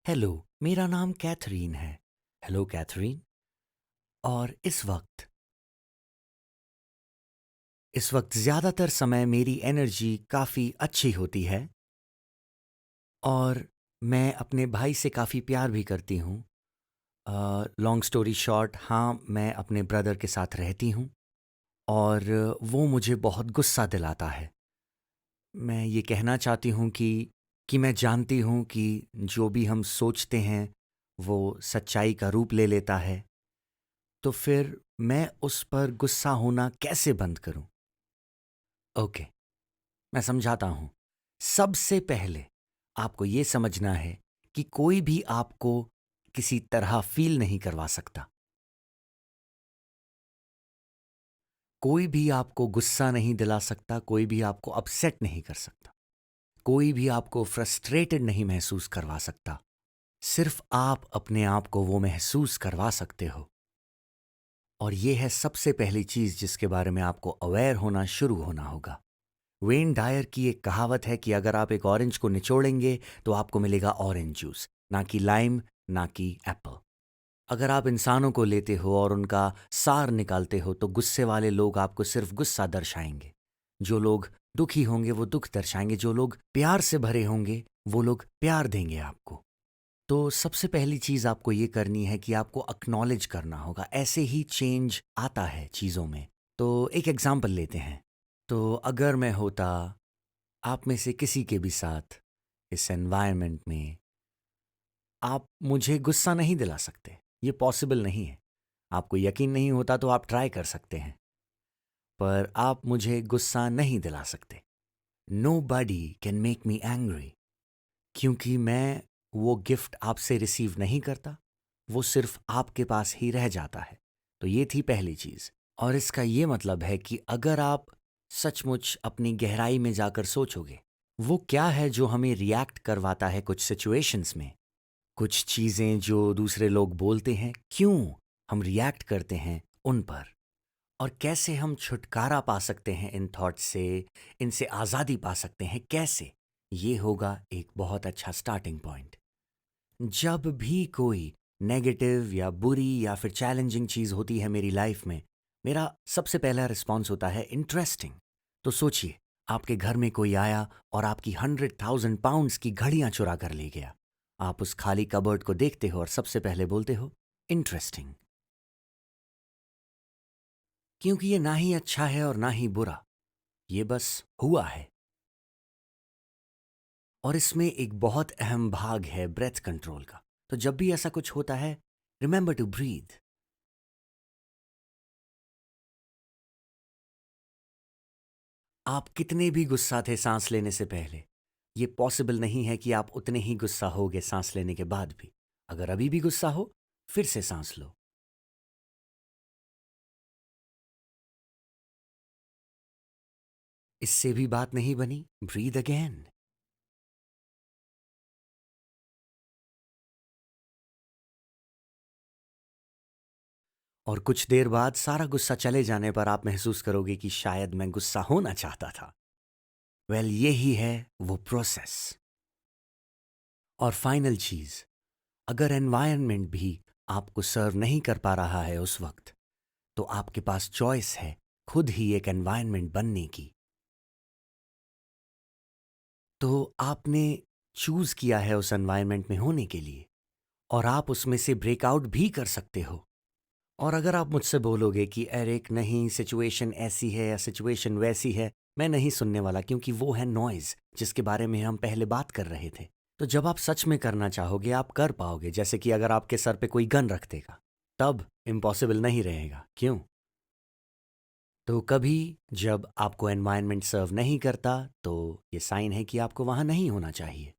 Hello, मेरा नाम Catherine है। Hello Catherine. और इस वक्त ज़्यादातर समय मेरी एनर्जी काफ़ी अच्छी होती है और मैं अपने भाई से काफ़ी प्यार भी करती हूँ। लॉन्ग स्टोरी शॉर्ट, हाँ, मैं अपने ब्रदर के साथ रहती हूँ और वो मुझे बहुत गुस्सा दिलाता है। मैं ये कहना चाहती हूँ कि मैं जानती हूँ कि जो भी हम सोचते हैं वो सच्चाई का रूप ले लेता है। तो फिर मैं उस पर गुस्सा होना कैसे बंद करूं? ओके, मैं समझाता हूं। सबसे पहले आपको ये समझना है कि कोई भी आपको किसी तरह फील नहीं करवा सकता। कोई भी आपको गुस्सा नहीं दिला सकता, कोई भी आपको अपसेट नहीं कर सकता, कोई भी आपको फ्रस्ट्रेटेड नहीं महसूस करवा सकता। सिर्फ आप अपने आप को वो महसूस करवा सकते हो। और ये है सबसे पहली चीज जिसके बारे में आपको अवेयर होना शुरू होना होगा। वेन डायर की एक कहावत है कि अगर आप एक ऑरेंज को निचोड़ेंगे तो आपको मिलेगा ऑरेंज जूस, ना कि लाइम, ना कि एप्पल। अगर आप इंसानों को लेते हो और उनका सार निकालते हो तो गुस्से वाले लोग आपको सिर्फ गुस्सा दर्शाएंगे। जो लोग दुखी होंगे वो दुख दर्शाएंगे, जो लोग प्यार से भरे होंगे वो लोग प्यार देंगे आपको। तो सबसे पहली चीज आपको ये करनी है कि आपको अक्नॉलेज करना होगा। ऐसे ही चेंज आता है चीजों में। तो एक एग्जाम्पल लेते हैं। तो अगर मैं होता आप में से किसी के भी साथ इस एनवायरनमेंट में, आप मुझे गुस्सा नहीं दिला सकते। ये पॉसिबल नहीं है। आपको यकीन नहीं होता तो आप ट्राई कर सकते हैं, पर आप मुझे गुस्सा नहीं दिला सकते। Nobody can make me angry, क्योंकि मैं वो गिफ्ट आपसे रिसीव नहीं करता, वो सिर्फ आपके पास ही रह जाता है। तो ये थी पहली चीज। और इसका ये मतलब है कि अगर आप सचमुच अपनी गहराई में जाकर सोचोगे, वो क्या है जो हमें रिएक्ट करवाता है कुछ सिचुएशंस में, कुछ चीजें जो दूसरे लोग बोलते हैं, क्यों हम रिएक्ट करते हैं उन पर, और कैसे हम छुटकारा पा सकते हैं इन थॉट्स से, इनसे आज़ादी पा सकते हैं कैसे। ये होगा एक बहुत अच्छा स्टार्टिंग पॉइंट। जब भी कोई नेगेटिव या बुरी या फिर चैलेंजिंग चीज़ होती है मेरी लाइफ में, मेरा सबसे पहला रिस्पॉन्स होता है इंटरेस्टिंग। तो सोचिए, आपके घर में कोई आया और आपकी 100,000 पाउंड्स की घड़ियां चुरा कर ले गया। आप उस खाली कबर्ड को देखते हो और सबसे पहले बोलते हो इंटरेस्टिंग, क्योंकि ये ना ही अच्छा है और ना ही बुरा, ये बस हुआ है। और इसमें एक बहुत अहम भाग है ब्रेथ कंट्रोल का। तो जब भी ऐसा कुछ होता है, रिमेंबर टू ब्रीथ। आप कितने भी गुस्सा थे सांस लेने से पहले, ये पॉसिबल नहीं है कि आप उतने ही गुस्सा होगे सांस लेने के बाद भी। अगर अभी भी गुस्सा हो, फिर से सांस लो। इससे भी बात नहीं बनी, ब्रीद अगेन। और कुछ देर बाद सारा गुस्सा चले जाने पर आप महसूस करोगे कि शायद मैं गुस्सा होना चाहता था। वेल, यही है वो प्रोसेस। और फाइनल चीज, अगर एनवायरनमेंट भी आपको सर्व नहीं कर पा रहा है उस वक्त, तो आपके पास चॉइस है खुद ही एक एनवायरनमेंट बनने की। तो आपने चूज किया है उस एनवायरनमेंट में होने के लिए, और आप उसमें से ब्रेकआउट भी कर सकते हो। और अगर आप मुझसे बोलोगे कि एरिक नहीं, सिचुएशन ऐसी है या सिचुएशन वैसी है, मैं नहीं सुनने वाला, क्योंकि वो है नॉइज जिसके बारे में हम पहले बात कर रहे थे। तो जब आप सच में करना चाहोगे आप कर पाओगे। जैसे कि अगर आपके सर पे कोई गन रख देगा, तब इम्पॉसिबल नहीं रहेगा। क्यों? तो कभी जब आपको एनवायरनमेंट सर्व नहीं करता, तो ये साइन है कि आपको वहाँ नहीं होना चाहिए।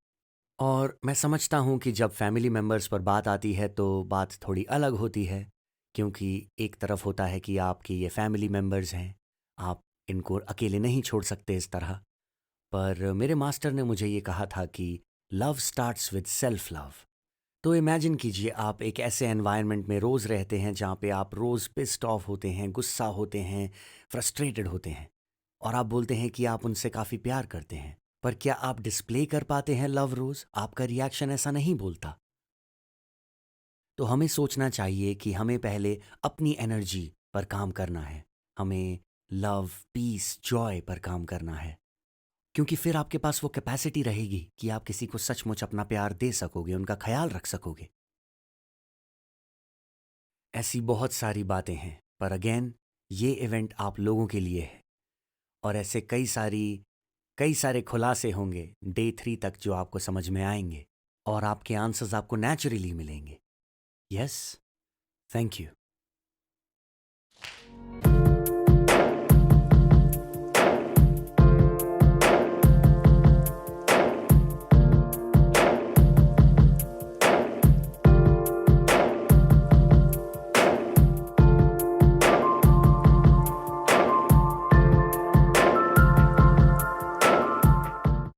और मैं समझता हूँ कि जब फैमिली मेम्बर्स पर बात आती है तो बात थोड़ी अलग होती है, क्योंकि एक तरफ होता है कि आपके ये फैमिली मेम्बर्स हैं, आप इनको अकेले नहीं छोड़ सकते इस तरह। पर मेरे मास्टर ने मुझे ये कहा था कि love starts with self love. तो इमेजिन कीजिए, आप एक ऐसे एनवायरनमेंट में रोज़ रहते हैं जहाँ पे आप रोज़ पिस्ड ऑफ होते हैं, गुस्सा होते हैं, फ्रस्ट्रेटेड होते हैं, और आप बोलते हैं कि आप उनसे काफ़ी प्यार करते हैं। पर क्या आप डिस्प्ले कर पाते हैं लव रोज़? आपका रिएक्शन ऐसा नहीं बोलता। तो हमें सोचना चाहिए कि हमें पहले अपनी एनर्जी पर काम करना है। हमें लव, पीस, जॉय पर काम करना है। क्योंकि फिर आपके पास वो कैपेसिटी रहेगी कि आप किसी को सचमुच अपना प्यार दे सकोगे, उनका ख्याल रख सकोगे। ऐसी बहुत सारी बातें हैं, पर अगेन ये इवेंट आप लोगों के लिए है। और ऐसे कई सारे खुलासे होंगे डे 3 तक जो आपको समझ में आएंगे और आपके आंसर्स आपको नेचुरली मिलेंगे। Yes, thank you.